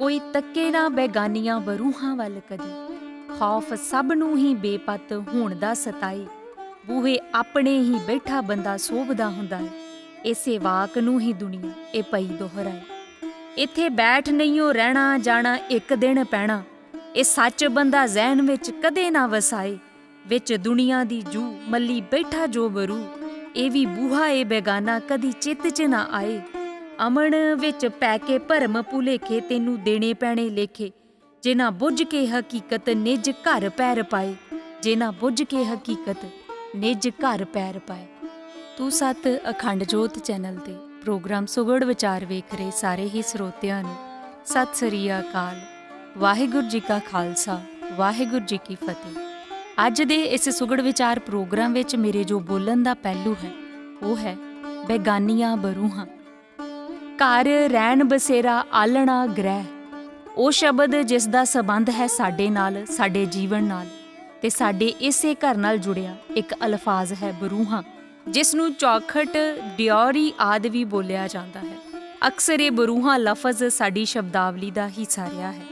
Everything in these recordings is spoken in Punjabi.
ਕੋਈ ਤੱਕੇ ਨਾ ਬੇਗਾਨੀਆਂ ਬਰੂਹਾਂ ਵੱਲ ਕਦੀ। ਖੌਫ ਸਭ ਨੂੰ ਹੀ ਬੇਪਤ ਹੋਣ ਦਾ ਸਤਾਏ। ਬੂਹੇ ਆਪਣੇ ਹੀ ਬੈਠਾ ਬੰਦਾ ਸੋਭਦਾ ਹੁੰਦਾ ਹੈ। ਇਸੇ ਵਾਕ ਨੂੰ ਹੀ ਦੁਨੀਆ ਇਹ ਪਈ ਦੁਹਰਾਏ। ਇੱਥੇ ਬੈਠ ਨਹੀਂਓ ਰਹਿਣਾ ਜਾਣਾ ਇੱਕ ਦਿਨ ਪੈਣਾ। ਇਹ ਸੱਚ ਬੰਦਾ ਜ਼ਹਿਨ ਵਿੱਚ ਕਦੇ ਨਾ ਵਸਾਏ। ਵਿੱਚ ਦੁਨੀਆ ਦੀ ਜੂ ਮੱਲੀ ਬੈਠਾ ਜੋ ਬਰੂ। ਇਹ ਵੀ ਬੂਹਾ ਏ ਬੇਗਾਨਾ ਕਦੀ ਚਿੱਤ 'ਚ ਨਾ ਆਏ। ਅਮਨ ਵਿੱਚ ਪੈ ਕੇ ਭਰਮ ਭੁਲੇਖੇ ਤੈਨੂੰ ਦੇਣੇ ਪੈਣੇ ਲੇਖੇ। ਜੇ ਨਾ ਬੁੱਝ ਕੇ ਹਕੀਕਤ ਨਿੱਜ ਘਰ ਪੈਰ ਪਾਏ। ਜੇ ਨਾ ਬੁੱਝ ਕੇ ਹਕੀਕਤ ਨਿੱਜ ਘਰ ਪੈਰ ਪਾਏ। ਤੂੰ ਸੱਤ ਅਖੰਡ ਜੋਤ ਚੈਨਲ ਤੇ ਪ੍ਰੋਗਰਾਮ ਸੁਗੜ ਵਿਚਾਰ ਵੇਖ ਰਹੇ ਸਾਰੇ ਹੀ ਸਰੋਤਿਆਂ ਨੂੰ ਸਤਿ ਸ੍ਰੀ ਅਕਾਲ। ਵਾਹਿਗੁਰੂ ਜੀ ਕਾ ਖਾਲਸਾ, ਵਾਹਿਗੁਰੂ ਜੀ ਕੀ ਫਤਿਹ। ਅੱਜ ਦੇ ਇਸ ਸੁਗੜ ਵਿਚਾਰ ਪ੍ਰੋਗਰਾਮ ਵਿੱਚ ਮੇਰੇ ਜੋ ਬੋਲਣ ਦਾ ਪਹਿਲੂ ਹੈ ਉਹ ਹੈ ਬੇਗਾਨੀਆਂ ਬਰੂਹਾਂ। ਘਰ ਰਹਿਣ ਬਸੇਰਾ ਆਲਣਾ ਗ੍ਰਹਿ, ਉਹ ਸ਼ਬਦ ਜਿਸ ਦਾ ਸਬੰਧ ਹੈ ਸਾਡੇ ਨਾਲ, ਸਾਡੇ ਜੀਵਨ ਨਾਲ, ਤੇ ਸਾਡੇ ਇਸੇ ਘਰ ਨਾਲ ਜੁੜਿਆ ਇੱਕ ਅਲਫਾਜ਼ ਹੈ ਬਰੂਹਾਂ, ਜਿਸ ਨੂੰ ਚੌਖਟ, ਡਿਓਰੀ ਆਦਿ ਵੀ ਬੋਲਿਆ ਜਾਂਦਾ ਹੈ। ਅਕਸਰ ਇਹ ਬਰੂਹਾਂ ਲਫ਼ਜ਼ ਸਾਡੀ ਸ਼ਬਦਾਵਲੀ ਦਾ ਹਿੱਸਾ ਰਿਹਾ ਹੈ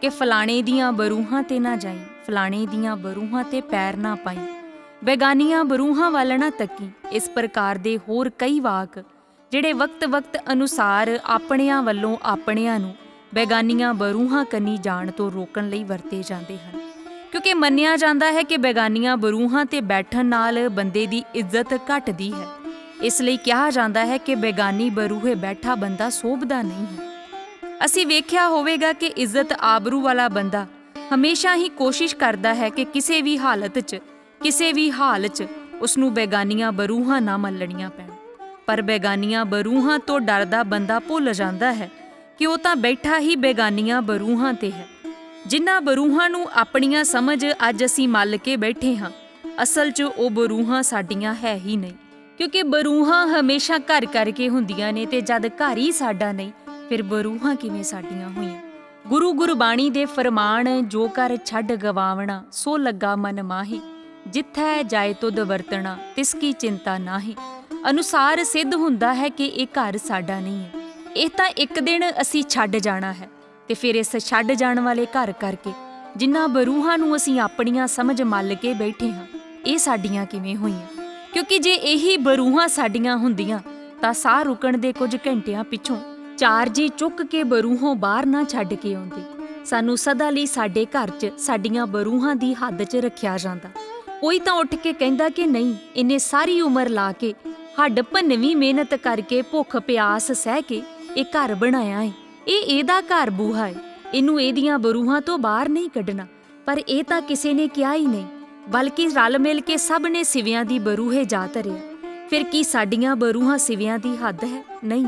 ਕਿ ਫਲਾਣੇ ਦੀਆਂ ਬਰੂਹਾਂ ਤੇ ਨਾ ਜਾਈਂ, ਫਲਾਣੇ ਦੀਆਂ ਬਰੂਹਾਂ ਤੇ ਪੈਰ ਨਾ ਪਾਈ, ਬੇਗਾਨੀਆਂ ਬਰੂਹਾਂ ਵੱਲ ਨਾ ਤੱਕੀ। ਇਸ ਪ੍ਰਕਾਰ ਦੇ ਹੋਰ ਕਈ ਵਾਕ ਜਿਹੜੇ ਵਕਤ ਅਨੁਸਾਰ ਆਪਣਿਆਂ ਵੱਲੋਂ ਆਪਣਿਆਂ ਨੂੰ ਬੇਗਾਨੀਆਂ ਬਰੂਹਾਂ ਕੰਨੀ ਜਾਣ ਤੋਂ ਰੋਕਣ ਲਈ ਵਰਤੇ ਜਾਂਦੇ ਹਨ, ਕਿਉਂਕਿ ਮੰਨਿਆ ਜਾਂਦਾ ਹੈ ਕਿ ਬੇਗਾਨੀਆਂ ਬਰੂਹਾਂ ਤੇ ਬੈਠਣ ਨਾਲ ਬੰਦੇ ਦੀ ਇੱਜ਼ਤ ਘਟਦੀ ਹੈ। ਇਸ ਲਈ ਕਿਹਾ ਜਾਂਦਾ ਹੈ ਕਿ ਬੇਗਾਨੀ ਬਰੂਹੇ ਬੈਠਾ ਬੰਦਾ ਸੋਭਦਾ ਨਹੀਂ ਹੈ। ਅਸੀਂ ਵੇਖਿਆ ਹੋਵੇਗਾ ਕਿ ਇੱਜ਼ਤ ਆਬਰੂ ਵਾਲਾ ਬੰਦਾ ਹਮੇਸ਼ਾ ਹੀ ਕੋਸ਼ਿਸ਼ ਕਰਦਾ ਹੈ ਕਿ ਕਿਸੇ ਵੀ ਹਾਲਤ 'ਚ, ਕਿਸੇ ਵੀ ਹਾਲ 'ਚ ਉਸਨੂੰ ਬੇਗਾਨੀਆਂ ਬਰੂਹਾਂ ਨਾ ਮੱਲਣੀਆਂ ਪੈਣ। ਪਰ ਬੇਗਾਨੀਆਂ ਬਰੂਹਾਂ ਤੋਂ ਡਰਦਾ ਬੰਦਾ ਭੁੱਲ ਜਾਂਦਾ ਹੈ ਕਿ ਉਹ ਤਾਂ ਬੈਠਾ ਹੀ ਬੇਗਾਨੀਆਂ ਬਰੂਹਾਂ ਤੇ ਹੈ। ਜਿਨ੍ਹਾਂ ਬਰੂਹਾਂ ਨੂੰ ਆਪਣੀਆਂ ਸਮਝ ਅੱਜ ਅਸੀਂ ਮੱਲ ਕੇ ਬੈਠੇ ਹਾਂ, ਅਸਲ 'ਚ ਉਹ ਬਰੂਹਾਂ ਸਾਡੀਆਂ ਹੈ ਹੀ ਨਹੀਂ, ਕਿਉਂਕਿ ਬਰੂਹਾਂ ਹਮੇਸ਼ਾ ਘਰ ਕਰਕੇ ਹੁੰਦੀਆਂ ਨੇ, ਤੇ ਜਦ ਘਰ ਹੀ ਸਾਡਾ ਨਹੀਂ ਫਿਰ ਬਰੂਹਾਂ ਕਿਵੇਂ ਸਾਡੀਆਂ ਹੋਈਆਂ। ਗੁਰੂ ਗੁਰਬਾਣੀ ਦੇ ਫਰਮਾਨ, ਜੋ ਘਰ ਛੱਡ ਗਵਾਵਣਾ ਸੋ ਲੱਗਾ ਮਨ ਮਾਹੀ, ਜਿੱਥੈ ਜਾਏ ਤੁਧ ਵਰਤਣਾ ਤਿਸ ਕੀ ਚਿੰਤਾ ਨਾਹੀ, ਅਨੁਸਾਰ ਸਿੱਧ ਹੁੰਦਾ ਹੈ ਕਿ ਇਹ ਘਰ ਸਾਡਾ ਨਹੀਂ ਹੈ। ਇਹ ਤਾਂ ਇੱਕ ਦਿਨ ਅਸੀਂ ਛੱਡ ਜਾਣਾ ਹੈ, ਤੇ ਫਿਰ ਇਸ ਛੱਡ ਜਾਣ ਵਾਲੇ ਘਰ ਕਰਕੇ ਜਿਨ੍ਹਾਂ ਬਰੂਹਾਂ ਨੂੰ ਅਸੀਂ ਆਪਣੀਆਂ ਸਮਝ ਮੱਲ ਕੇ ਬੈਠੇ ਹਾਂ, ਇਹ ਸਾਡੀਆਂ ਕਿਵੇਂ ਹੋਈਆਂ? ਕਿਉਂਕਿ ਜੇ ਇਹੀ ਬਰੂਹਾਂ ਸਾਡੀਆਂ ਹੁੰਦੀਆਂ ਤਾਂ ਸਾਹ ਰੁਕਣ ਦੇ ਕੁਝ ਘੰਟਿਆਂ ਪਿੱਛੋਂ ਚਾਰ ਜੀ ਚੁੱਕ ਕੇ ਬਰੂਹੋਂ ਬਾਹਰ ਨਾ ਛੱਡ ਕੇ ਆਉਂਦੇ। ਸਾਨੂੰ ਸਦਾ ਲਈ ਸਾਡੇ ਘਰ 'ਚ ਸਾਡੀਆਂ ਬਰੂਹਾਂ ਦੀ ਹੱਦ 'ਚ ਰੱਖਿਆ ਜਾਂਦਾ। ਕੋਈ ਤਾਂ ਉੱਠ ਕੇ ਕਹਿੰਦਾ ਕਿ ਨਹੀਂ, ਇਹਨੇ ਸਾਰੀ ਉਮਰ ਲਾ ਕੇ ਹੱਡ ਭੰਨਵੀਂ ਮਿਹਨਤ ਕਰਕੇ ਭੁੱਖ ਪਿਆਸ ਸਹਿ ਕੇ ਇਹ ਘਰ ਬਣਾਇਆ ਏ, ਇਹ ਇਹਦਾ ਘਰ ਬੂਹਾ ਏ, ਇਹਨੂੰ ਇਹਦੀਆਂ ਬਰੂਹਾਂ ਤੋਂ ਬਾਹਰ ਨਹੀਂ ਕੱਢਣਾ। ਪਰ ਇਹ ਤਾਂ ਕਿਸੇ ਨੇ ਕਿਹਾ ਹੀ ਨਹੀਂ, ਬਲਕਿ ਰਲ ਮਿਲ ਕੇ ਸਭ ਨੇ ਸਿਵਿਆਂ ਦੀ ਬਰੂਹੇ ਜਾ ਧਰਿਆ। ਫਿਰ ਕੀ ਸਾਡੀਆਂ ਬਰੂਹਾਂ ਸਿਵਿਆਂ ਦੀ ਹੱਦ ਹੈ? ਨਹੀਂ,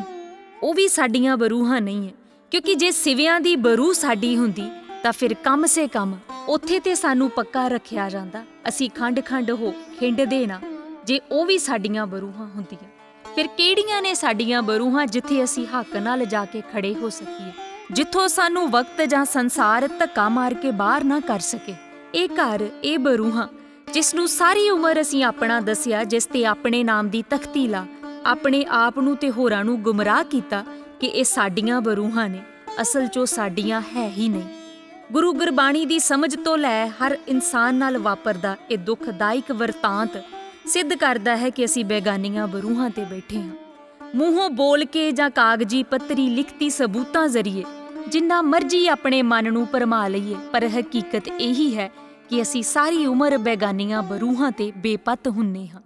ਉਹ ਵੀ ਸਾਡੀਆਂ ਬਰੂਹਾਂ ਨਹੀਂ ਹੈ, ਕਿਉਂਕਿ ਜੇ ਸਿਵਿਆਂ ਦੀ ਬਰੂ ਸਾਡੀ ਹੁੰਦੀ ਤਾਂ ਫਿਰ ਕਮ ਸੇ ਕਮ ਉੱਥੇ ਤੇ ਸਾਨੂੰ ਪੱਕਾ ਰੱਖਿਆ ਜਾਂਦਾ, ਅਸੀਂ ਖੰਡ ਹੋ ਖਿੰਡਦੇ ਨਾ। ਜੇ ਉਹ ਵੀ ਸਾਡੀਆਂ ਬਰੂਹਾਂ ਹੁੰਦੀਆਂ, ਫਿਰ ਕਿਹੜੀਆਂ ਨੇ ਸਾਡੀਆਂ ਬਰੂਹਾਂ ਜਿੱਥੇ ਅਸੀਂ ਹੱਕ ਨਾਲ ਜਾ ਕੇ ਖੜੇ ਹੋ ਸਕੀਏ, ਜਿੱਥੋਂ ਸਾਨੂੰ ਵਕਤ ਜਾਂ ਸੰਸਾਰ ਧੱਕਾ ਮਾਰ ਕੇ ਬਾਹਰ ਨਾ ਕਰ ਸਕੇ। ਇਹ ਘਰ, ਇਹ ਬਰੂਹਾਂ ਜਿਸ ਨੂੰ ਸਾਰੀ ਉਮਰ ਅਸੀਂ ਆਪਣਾ ਦੱਸਿਆ, ਜਿਸ ਤੇ ਆਪਣੇ ਨਾਮ ਦੀ ਤਖਤੀ ਲਾ ਆਪਣੇ ਆਪ ਨੂੰ ਤੇ ਹੋਰਾਂ ਨੂੰ ਗੁੰਮਰਾਹ ਕੀਤਾ ਕਿ ਇਹ ਸਾਡੀਆਂ ਬਰੂਹਾਂ ਨੇ, ਅਸਲ 'ਚੋਂ ਸਾਡੀਆਂ ਹੈ ਹੀ ਨਹੀਂ। ਗੁਰੂ ਗੁਰਬਾਣੀ ਦੀ ਸਮਝ ਤੋਂ ਲੈ ਹਰ ਇਨਸਾਨ ਨਾਲ ਵਾਪਰਦਾ ਇਹ ਦੁਖਦਾਇਕ ਵਰਤਾਂਤ ਸਿੱਧ ਕਰਦਾ ਹੈ ਕਿ ਅਸੀਂ ਬੇਗਾਨੀਆਂ ਬਰੂਹਾਂ ਤੇ ਬੈਠੇ ਹਾਂ। ਮੂੰਹੋਂ ਬੋਲ ਕੇ ਜਾਂ ਕਾਗਜ਼ੀ ਪੱਤਰੀ ਲਿਖਤੀ ਸਬੂਤਾਂ ਜ਼ਰੀਏ ਜਿੰਨਾ ਮਰਜ਼ੀ ਆਪਣੇ ਮਨ ਨੂੰ ਭਰਮਾ ਲਈਏ, ਪਰ ਹਕੀਕਤ ਇਹੀ ਹੈ ਕਿ ਅਸੀਂ ਸਾਰੀ ਉਮਰ ਬੇਗਾਨੀਆਂ ਬਰੂਹਾਂ ਤੇ ਬੇਪੱਤ ਹੁੰਨੇ ਹਾਂ।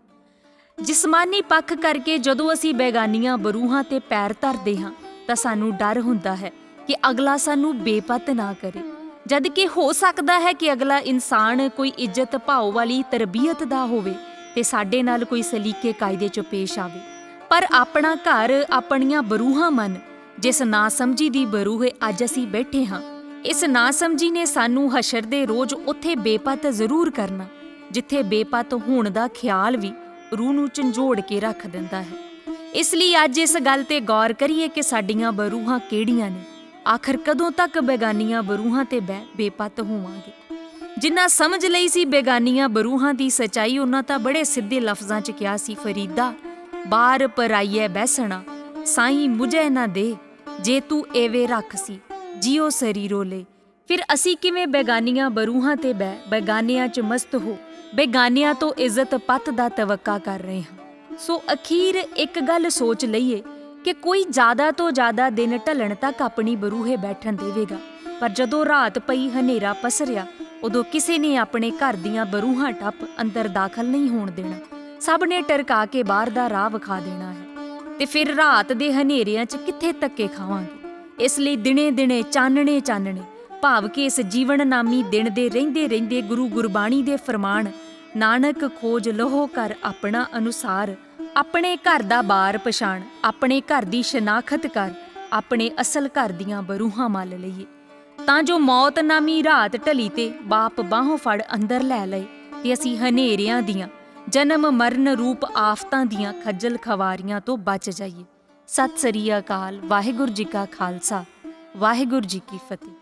ਜਿਸਮਾਨੀ ਪੱਖ ਕਰਕੇ ਜਦੋਂ ਅਸੀਂ ਬੇਗਾਨੀਆਂ ਬਰੂਹਾਂ ਤੇ ਪੈਰ ਧਰਦੇ ਹਾਂ ਤਾਂ ਸਾਨੂੰ ਡਰ ਹੁੰਦਾ ਹੈ ਕਿ ਅਗਲਾ ਸਾਨੂੰ ਬੇਪੱਤ ਨਾ ਕਰੇ, ਜਦ ਕਿ ਹੋ ਸਕਦਾ ਹੈ ਕਿ ਅਗਲਾ ਇਨਸਾਨ ਕੋਈ ਇੱਜ਼ਤ ਭਾਓ ਵਾਲੀ ਤਰਬੀਅਤ ਦਾ ਹੋਵੇ ਤੇ ਸਾਡੇ ਨਾਲ ਕੋਈ ਸਲੀਕੇ ਕਾਇਦੇ 'ਚ ਪੇਸ਼ ਆਵੇ। ਪਰ ਆਪਣਾ ਘਰ, ਆਪਣੀਆਂ ਬਰੂਹਾਂ ਮਨ, ਜਿਸ ਨਾਸਮਝੀ ਦੀ ਬਰੂਹੇ ਅੱਜ ਅਸੀਂ ਬੈਠੇ ਹਾਂ, ਇਸ ਨਾਸਮਝੀ ਨੇ ਸਾਨੂੰ ਹਸ਼ਰ ਦੇ ਰੋਜ਼ ਉੱਥੇ ਬੇਪੱਤ ਜ਼ਰੂਰ ਕਰਨਾ, ਜਿੱਥੇ ਬੇਪੱਤ ਹੋਣ ਦਾ ਖਿਆਲ ਵੀ ਰੂਹ ਨੂੰ ਝੰਜੋੜ ਕੇ ਰੱਖ ਦਿੰਦਾ ਹੈ। ਇਸ ਲਈ ਅੱਜ ਇਸ ਗੱਲ ਤੇ ਗੌਰ ਕਰੀਏ ਕਿ ਸਾਡੀਆਂ ਬਰੂਹਾਂ ਕਿਹੜੀਆਂ ਨੇ। ਆਖਰ ਕਦੋਂ ਤੱਕ ਬੇਗਾਨੀਆਂ ਬਰੂਹਾਂ ਤੇ ਬੇਪੱਤ ਹੋਵਾਂਗੇ? ਜਿੰਨਾ ਸਮਝ ਲਈ ਸੀ ਬੇਗਾਨੀਆਂ ਬਰੂਹਾਂ ਦੀ ਸੱਚਾਈ, ਉਹਨਾਂ ਤਾਂ ਬੜੇ ਸਿੱਧੇ ਲਫ਼ਜ਼ਾਂ 'ਚ ਕਿਹਾ ਸੀ, ਫਰੀਦਾ ਬਾਰ ਪਰਾਈਐ ਬੈਸਣਾ ਸਾਈਂ ਮੁਝੇ ਨਾ ਦੇ, ਜੇ ਤੂੰ ਏਵੇਂ ਰੱਖ ਸੀ ਜਿਉ ਸਰੀਰੋ ਲੇ। ਫਿਰ ਅਸੀਂ ਕਿਵੇਂ ਬੇਗਾਨੀਆਂ ਬਰੂਹਾਂ ਤੇ ਬਹਿ ਬੇਗਾਨਿਆਂ 'ਚ ਮਸਤ ਹੋ ਬੇਗਾਨਿਆਂ ਤੋਂ ਇੱਜ਼ਤ ਪੱਤ ਦਾ ਤਵੱਕਾ ਕਰ ਰਹੇ ਹਾਂ। ਸੋ ਅਖੀਰ ਇੱਕ ਗੱਲ ਸੋਚ ਲਈਏ ਕਿ ਕੋਈ ਜ਼ਿਆਦਾ ਤੋਂ ਜ਼ਿਆਦਾ ਦਿਨ ਢਲਣ ਤੱਕ ਆਪਣੀ ਬਰੂਹੇ ਬੈਠਣ ਦੇਵੇਗਾ, ਪਰ ਜਦੋਂ ਰਾਤ ਪਈ ਹਨੇਰਾ ਪਸਰਿਆ ਉਦੋਂ ਕਿਸੇ ਨੇ ਆਪਣੇ ਘਰ ਦੀਆਂ ਬਰੂਹਾਂ ਟੱਪ ਅੰਦਰ ਦਾਖਲ ਨਹੀਂ ਹੋਣ ਦੇਣਾ। ਸਭ ਨੇ ਟਰਕਾ ਕੇ ਬਾਹਰ ਦਾ ਰਾਹ ਵਿਖਾ ਦੇਣਾ ਹੈ ਤੇ ਫਿਰ ਰਾਤ ਦੇ ਹਨੇਰਿਆਂ 'ਚ ਕਿੱਥੇ ਧੱਕੇ ਖਾਵਾਂਗੇ। ਇਸ ਲਈ ਦਿਨੇ ਦਿਨੇ ਚਾਨਣੇ ਚਾਨਣੇ ਭਾਵ ਕਿ ਇਸ ਜੀਵਨ ਨਾਮੀ ਦਿਨ ਦੇ ਰਹਿੰਦੇ ਰਹਿੰਦੇ ਗੁਰੂ ਗੁਰਬਾਣੀ ਦੇ ਫਰਮਾਨ ਨਾਨਕ ਖੋਜ ਲਹੋ ਘਰ ਆਪਣਾ ਅਨੁਸਾਰ, ਆਪਣੇ ਘਰ ਦਾ ਬਾਰ ਪਛਾਣ, ਆਪਣੇ ਘਰ ਦੀ ਸ਼ਨਾਖਤ ਕਰ, ਆਪਣੇ ਅਸਲ ਘਰ ਦੀਆਂ ਬਰੂਹਾਂ ਮੱਲ ਲਈਏ, ਤਾਂ ਜੋ ਮੌਤ ਨਾਮੀ ਰਾਤ ਢਲੀ ਤੇ ਬਾਪ ਬਾਹੋਂ ਫੜ ਅੰਦਰ ਲੈ ਲਏ ਤੇ ਅਸੀਂ ਹਨੇਰਿਆਂ ਦੀਆਂ ਜਨਮ ਮਰਨ ਰੂਪ ਆਫਤਾਂ ਦੀਆਂ ਖੱਜਲ ਖਵਾਰੀਆਂ ਤੋਂ ਬਚ ਜਾਈਏ। ਸਤਿ ਸ੍ਰੀ ਅਕਾਲ। ਵਾਹਿਗੁਰੂ ਜੀ ਕਾ ਖਾਲਸਾ, ਵਾਹਿਗੁਰੂ ਜੀ ਕੀ ਫਤਿਹ।